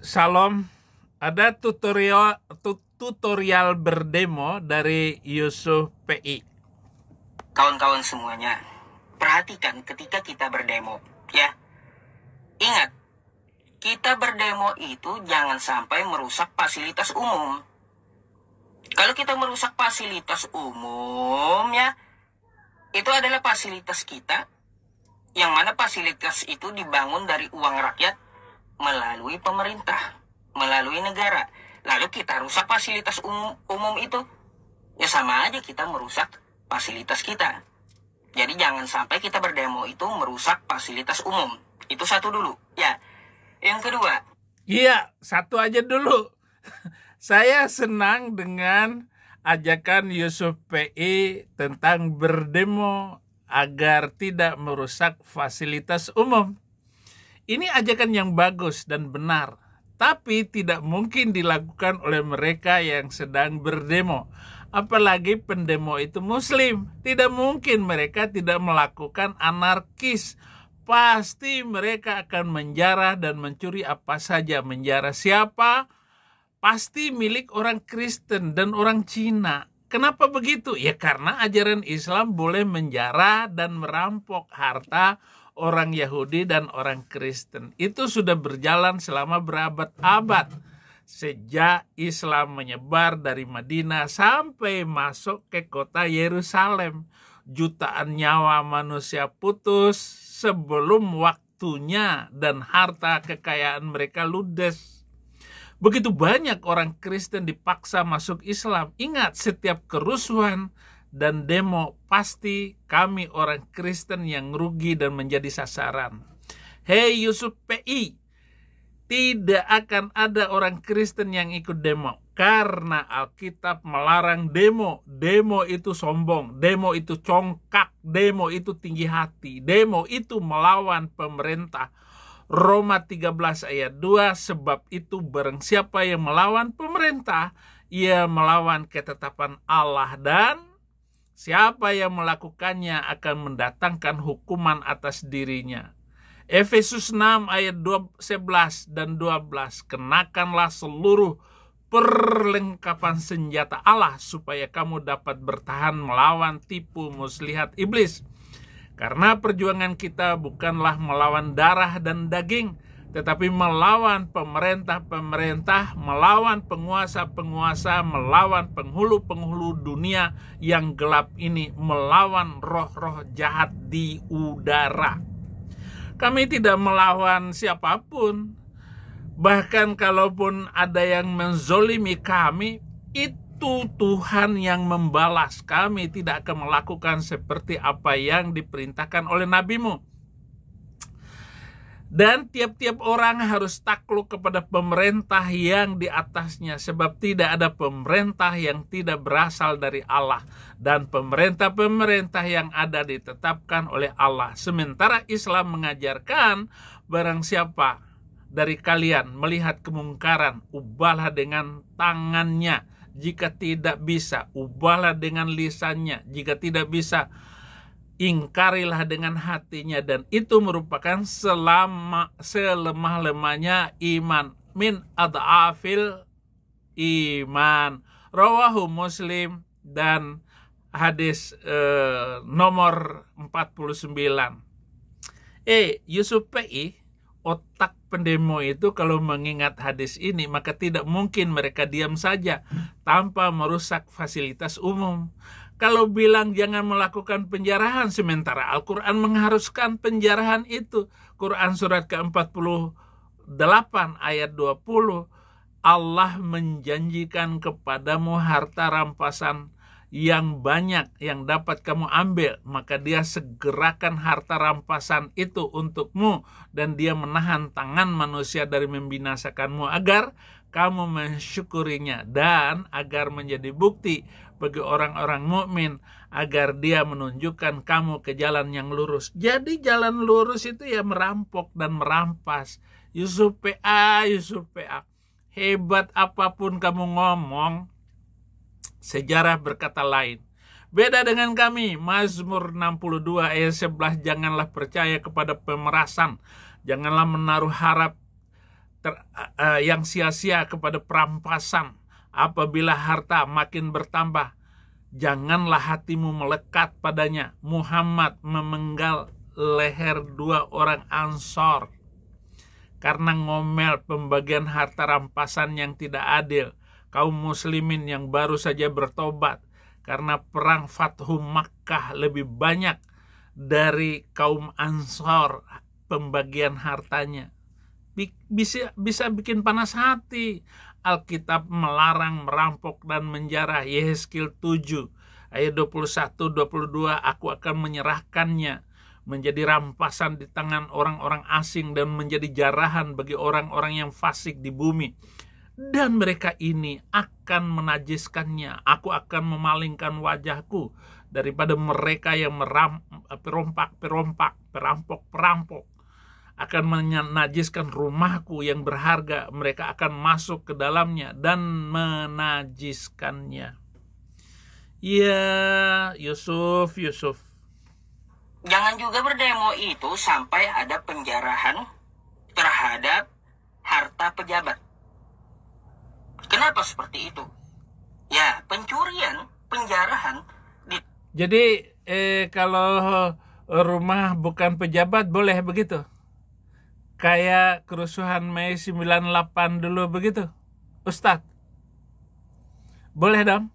Salam, ada tutorial berdemo dari Yusuf PI. Kawan-kawan semuanya, perhatikan ketika kita berdemo, ya. Ingat, kita berdemo itu jangan sampai merusak fasilitas umum. Kalau kita merusak fasilitas umum, ya, itu adalah fasilitas kita, yang mana fasilitas itu dibangun dari uang rakyat melalui pemerintah, melalui negara. Lalu kita rusak fasilitas umum itu, ya sama aja kita merusak fasilitas kita. Jadi jangan sampai kita berdemo itu merusak fasilitas umum. Itu satu dulu, ya. Yang kedua. Iya, satu aja dulu. Saya senang dengan ajakan Yusuf PI tentang berdemo agar tidak merusak fasilitas umum. Ini ajakan yang bagus dan benar, tapi tidak mungkin dilakukan oleh mereka yang sedang berdemo. Apalagi pendemo itu muslim. Tidak mungkin mereka tidak melakukan anarkis. Pasti mereka akan menjarah dan mencuri apa saja. Menjarah siapa? Pasti milik orang Kristen dan orang Cina. Kenapa begitu? Ya karena ajaran Islam boleh menjarah dan merampok harta orang Yahudi dan orang Kristen. Itu sudah berjalan selama berabad-abad. Sejak Islam menyebar dari Madinah sampai masuk ke kota Yerusalem. Jutaan nyawa manusia putus sebelum waktunya dan harta kekayaan mereka ludes. Begitu banyak orang Kristen dipaksa masuk Islam. Ingat, setiap kerusuhan dan demo pasti kami orang Kristen yang rugi dan menjadi sasaran. Hei Yusuf PI, tidak akan ada orang Kristen yang ikut demo karena Alkitab melarang demo. Demo itu sombong, demo itu congkak, demo itu tinggi hati, demo itu melawan pemerintah. Roma 13 ayat 2, sebab itu barang siapa yang melawan pemerintah, ia melawan ketetapan Allah, dan siapa yang melakukannya akan mendatangkan hukuman atas dirinya. Efesus 6 ayat 11 dan 12, kenakanlah seluruh perlengkapan senjata Allah supaya kamu dapat bertahan melawan tipu muslihat iblis. Karena perjuangan kita bukanlah melawan darah dan daging, tetapi melawan pemerintah-pemerintah, melawan penguasa-penguasa, melawan penghulu-penghulu dunia yang gelap ini, melawan roh-roh jahat di udara. Kami tidak melawan siapapun. Bahkan kalaupun ada yang menzolimi kami, itu Tuhan yang membalas. Kami tidak akan melakukan seperti apa yang diperintahkan oleh nabimu. Dan tiap-tiap orang harus takluk kepada pemerintah yang di atasnya, sebab tidak ada pemerintah yang tidak berasal dari Allah, dan pemerintah-pemerintah yang ada ditetapkan oleh Allah. Sementara Islam mengajarkan, barang siapa dari kalian melihat kemungkaran, ubahlah dengan tangannya. Jika tidak bisa, ubahlah dengan lisannya. Jika tidak bisa, ingkarilah dengan hatinya. Dan itu merupakan selemah-lemahnya iman. Min ad'afil iman. Rawahu Muslim dan hadis nomor 49. Yusuf PI, otak pendemo itu kalau mengingat hadis ini, maka tidak mungkin mereka diam saja tanpa merusak fasilitas umum. Kalau bilang jangan melakukan penjarahan, sementara Al-Quran mengharuskan penjarahan itu. Quran surat ke-48 ayat 20, Allah menjanjikan kepadamu harta rampasan yang banyak yang dapat kamu ambil, maka dia segerakan harta rampasan itu untukmu, dan dia menahan tangan manusia dari membinasakanmu agar kamu mensyukurinya, dan agar menjadi bukti bagi orang-orang mukmin agar dia menunjukkan kamu ke jalan yang lurus. Jadi jalan lurus itu ya merampok dan merampas. Yusuf PA, hebat apapun kamu ngomong, sejarah berkata lain. Beda dengan kami. Mazmur 62 ayat 11, janganlah percaya kepada pemerasan, janganlah menaruh harap yang sia-sia kepada perampasan. Apabila harta makin bertambah, janganlah hatimu melekat padanya. Muhammad memenggal leher 2 orang Ansor karena ngomel pembagian harta rampasan yang tidak adil. Kaum muslimin yang baru saja bertobat karena perang Fathu Makkah lebih banyak dari kaum Ansor pembagian hartanya. Bisa bikin panas hati. Alkitab melarang merampok dan menjarah. Yehezkiel 7 ayat 21-22, aku akan menyerahkannya menjadi rampasan di tangan orang-orang asing dan menjadi jarahan bagi orang-orang yang fasik di bumi. Dan mereka ini akan menajiskannya. Aku akan memalingkan wajahku daripada mereka yang perampok, akan menajiskan rumahku yang berharga. Mereka akan masuk ke dalamnya dan menajiskannya. Ya, Yusuf. Jangan juga berdemo itu sampai ada penjarahan terhadap harta pejabat. Kenapa seperti itu? Ya, pencurian, penjarahan. Jadi kalau rumah bukan pejabat boleh begitu? Kayak kerusuhan Mei 98 dulu begitu, Ustadz? Boleh dong?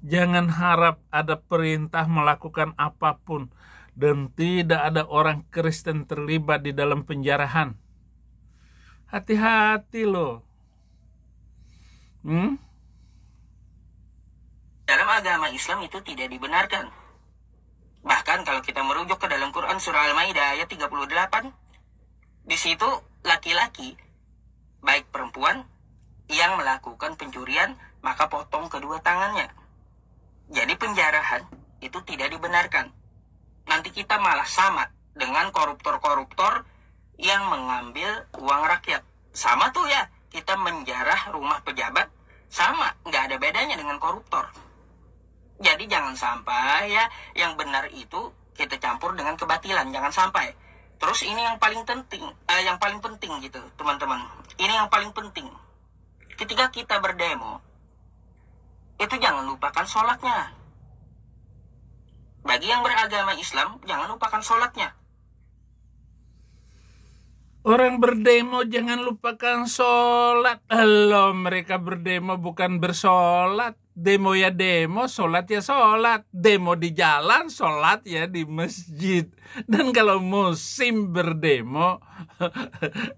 Jangan harap ada perintah melakukan apapun dan tidak ada orang Kristen terlibat di dalam penjarahan. Hati-hati loh. Dalam agama Islam itu tidak dibenarkan. Bahkan kalau kita merujuk ke dalam Quran surah Al-Maidah ayat 38, di situ laki-laki, baik perempuan, yang melakukan pencurian, maka potong kedua tangannya. Jadi penjarahan itu tidak dibenarkan. Nanti kita malah sama dengan koruptor-koruptor yang mengambil uang rakyat. Sama tuh ya, kita menjarah rumah pejabat, sama, nggak ada bedanya dengan koruptor. Jadi jangan sampai ya, yang benar itu kita campur dengan kebatilan, jangan sampai. Terus ini yang paling penting, gitu, teman-teman. Ini yang paling penting. Ketika kita berdemo, itu jangan lupakan sholatnya. Bagi yang beragama Islam, jangan lupakan sholatnya. Orang berdemo jangan lupakan sholat. Halo, mereka berdemo bukan bersolat. Demo ya demo, sholat ya sholat. Demo di jalan, sholat ya di masjid. Dan kalau musim berdemo,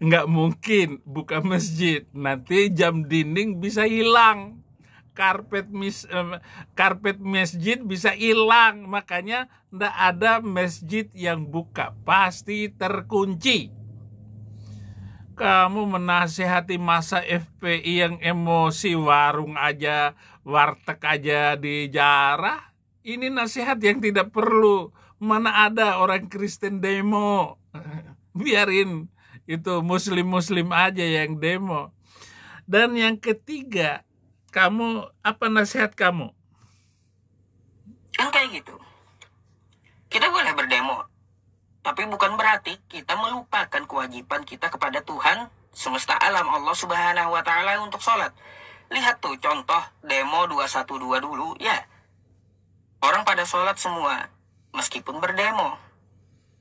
nggak mungkin buka masjid. Nanti jam dinding bisa hilang. Karpet masjid bisa hilang. Makanya nggak ada masjid yang buka. Pasti terkunci. Kamu menasihati masa FPI yang emosi, warung aja, warteg aja dijarah. Ini nasihat yang tidak perlu. Mana ada orang Kristen demo. Biarin itu muslim-muslim aja yang demo. Dan yang ketiga, kamu, apa nasihat kamu? Kan kayak gitu. Kita boleh berdemo, tapi bukan berarti kita melupakan kewajiban kita kepada Tuhan semesta alam, Allah Subhanahu wa Ta'ala, untuk sholat. Lihat tuh contoh demo 212 dulu ya. Orang pada sholat semua meskipun berdemo.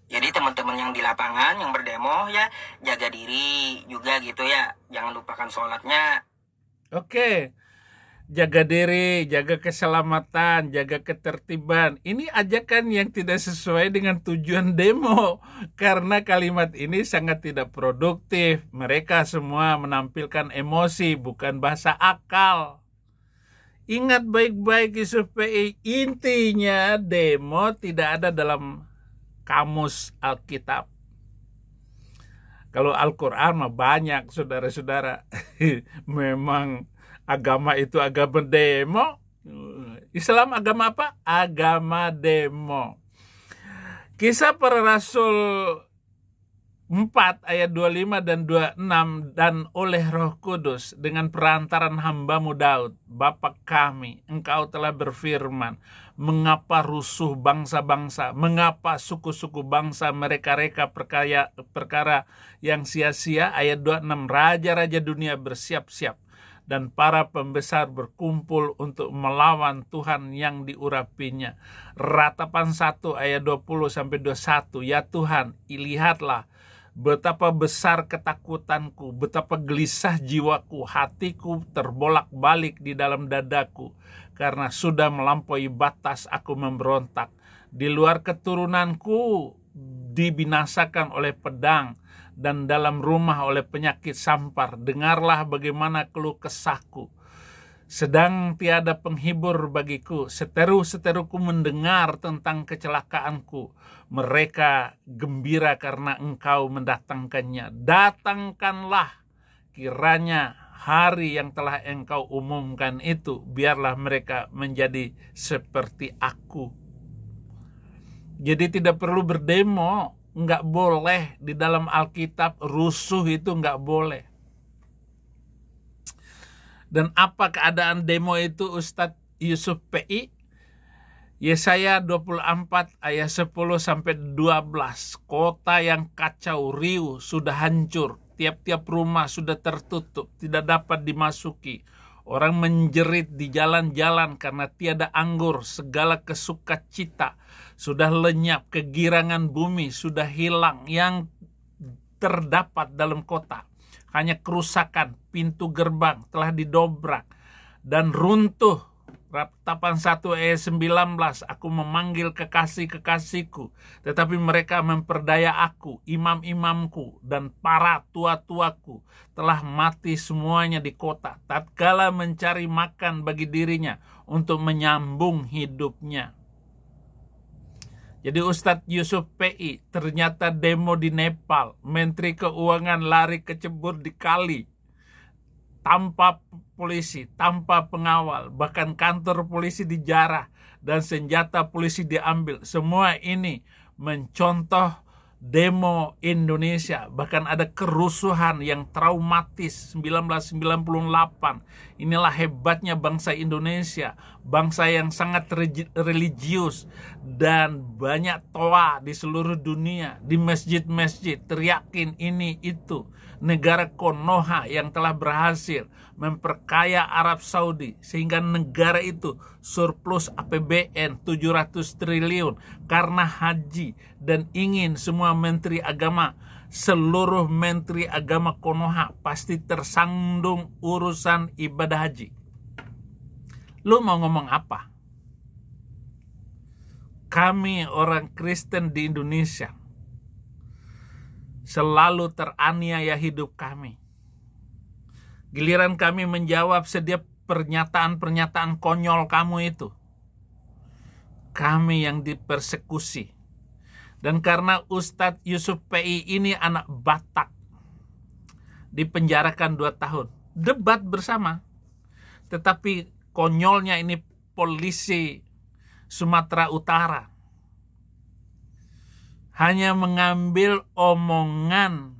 Jadi teman-teman yang di lapangan yang berdemo ya, jaga diri juga gitu ya. Jangan lupakan sholatnya. Oke. Jaga diri, jaga keselamatan, jaga ketertiban. Ini ajakan yang tidak sesuai dengan tujuan demo. Karena kalimat ini sangat tidak produktif. Mereka semua menampilkan emosi, bukan bahasa akal. Ingat baik-baik Yusuf PI, intinya demo tidak ada dalam kamus Alkitab. Kalau Al-Quran mah banyak, saudara-saudara. Memang agama itu agama demo. Islam agama apa? Agama demo. Kisah para Rasul 4 ayat 25 dan 26, dan oleh Roh Kudus dengan perantaran hamba-Mu Daud, Bapa kami, Engkau telah berfirman, mengapa rusuh bangsa-bangsa, mengapa suku-suku bangsa mereka-reka perkara yang sia-sia. Ayat 26, raja-raja dunia bersiap-siap dan para pembesar berkumpul untuk melawan Tuhan yang diurapinya. Ratapan 1 ayat 20-21, ya Tuhan, lihatlah betapa besar ketakutanku, betapa gelisah jiwaku, hatiku terbolak-balik di dalam dadaku, karena sudah melampaui batas aku memberontak. Di luar keturunanku dibinasakan oleh pedang, dan dalam rumah oleh penyakit sampar. Dengarlah bagaimana keluh kesahku. Sedang tiada penghibur bagiku, seteru-seteruku mendengar tentang kecelakaanku. Mereka gembira karena Engkau mendatangkannya. Datangkanlah kiranya hari yang telah Engkau umumkan itu, biarlah mereka menjadi seperti aku. Jadi tidak perlu berdemo, nggak boleh di dalam Alkitab, rusuh itu nggak boleh. Dan apa keadaan demo itu, Ustadz Yusuf PI? Yesaya 24 ayat 10-12. Kota yang kacau riuh sudah hancur, tiap-tiap rumah sudah tertutup, tidak dapat dimasuki. Orang menjerit di jalan-jalan karena tiada anggur, segala kesukacita sudah lenyap, kegirangan bumi sudah hilang yang terdapat dalam kota. Hanya kerusakan, pintu gerbang telah didobrak dan runtuh. Ratapan 1 ayat 19, aku memanggil kekasih-kekasihku, tetapi mereka memperdaya aku, imam-imamku dan para tua-tuaku telah mati semuanya di kota, tatkala mencari makan bagi dirinya untuk menyambung hidupnya. Jadi Ustadz Yusuf PI, ternyata demo di Nepal, Menteri Keuangan lari kecebur di kali, tanpa polisi, tanpa pengawal, bahkan kantor polisi dijarah dan senjata polisi diambil. Semua ini mencontoh demo Indonesia. Bahkan ada kerusuhan yang traumatis 1998. Inilah hebatnya bangsa Indonesia, bangsa yang sangat religius dan banyak toa di seluruh dunia, di masjid-masjid, teriakin ini itu. Negara Konoha yang telah berhasil memperkaya Arab Saudi sehingga negara itu surplus APBN 700 triliun karena haji, dan ingin semua menteri agama, seluruh menteri agama Konoha pasti tersandung urusan ibadah haji. Lu mau ngomong apa? Kami orang Kristen di Indonesia selalu teraniaya hidup kami. Giliran kami menjawab setiap pernyataan-pernyataan konyol kamu itu, kami yang dipersekusi. Dan karena Ustadz Yusuf PI ini anak Batak, dipenjarakan 2 tahun. Debat bersama. Tetapi konyolnya ini polisi Sumatera Utara hanya mengambil omongan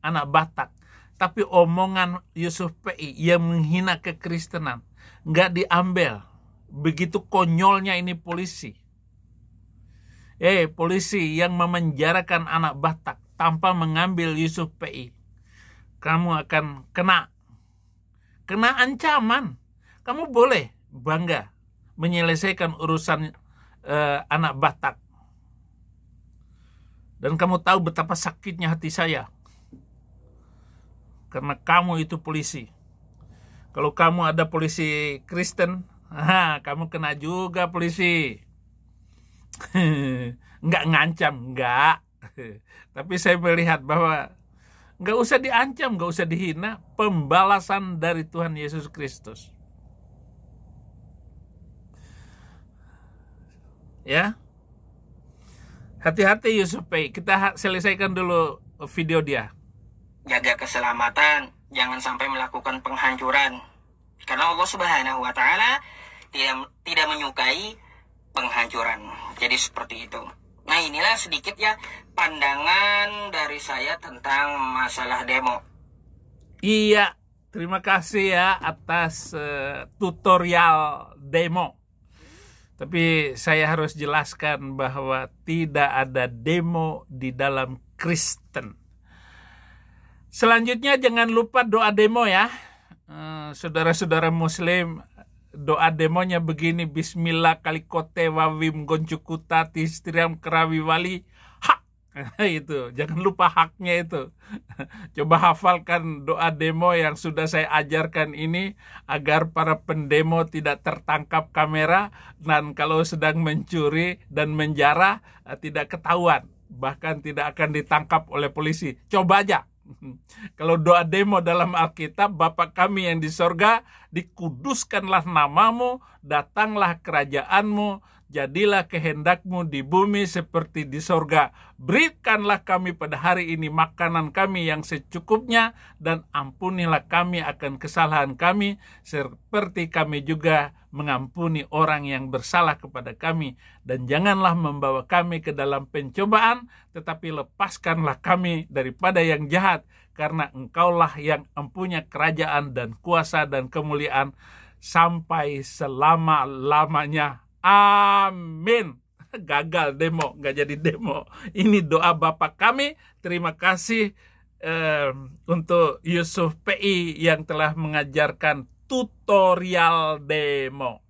anak Batak, tapi omongan Yusuf PI yang menghina kekristenan nggak diambil. Begitu konyolnya ini polisi. Polisi yang memenjarakan anak Batak tanpa mengambil Yusuf PI. Kamu akan kena ancaman. Kamu boleh bangga menyelesaikan urusan anak Batak. Dan kamu tahu betapa sakitnya hati saya. Karena kamu itu polisi. Kalau kamu ada polisi Kristen, kamu kena juga polisi. Enggak ngancam, enggak. Tapi saya melihat bahwa enggak usah diancam, enggak usah dihina. Pembalasan dari Tuhan Yesus Kristus. Ya. Hati-hati Yusuf PI. Kita selesaikan dulu video dia. Jaga keselamatan, jangan sampai melakukan penghancuran. Karena Allah Subhanahu wa Ta'ala tidak menyukai penghancuran. Jadi seperti itu. Nah, inilah sedikit ya pandangan dari dari saya tentang masalah demo. Iya, terima kasih ya atas tutorial demo. Tapi saya harus jelaskan bahwa tidak ada demo di dalam Kristen. Selanjutnya jangan lupa doa demo ya. Saudara-saudara muslim, doa demonya begini: Bismillah kalikote wawim goncukuta tistriam kerawi wali hak. Itu, jangan lupa haknya itu. Coba hafalkan doa demo yang sudah saya ajarkan ini agar para pendemo tidak tertangkap kamera, dan kalau sedang mencuri dan menjara tidak ketahuan, bahkan tidak akan ditangkap oleh polisi. Coba aja. Kalau doa demo dalam Alkitab, Bapa kami yang di sorga, dikuduskanlah namamu, datanglah kerajaanmu, jadilah kehendakmu di bumi seperti di sorga. Berikanlah kami pada hari ini makanan kami yang secukupnya, dan ampunilah kami akan kesalahan kami, seperti kami juga mengampuni orang yang bersalah kepada kami. Dan janganlah membawa kami ke dalam pencobaan, tetapi lepaskanlah kami daripada yang jahat, karena Engkaulah yang empunya kerajaan dan kuasa dan kemuliaan sampai selama-lamanya. Amin. Gagal demo, nggak jadi demo. Ini doa Bapa kami. Terima kasih untuk Yusuf PI yang telah mengajarkan tutorial demo.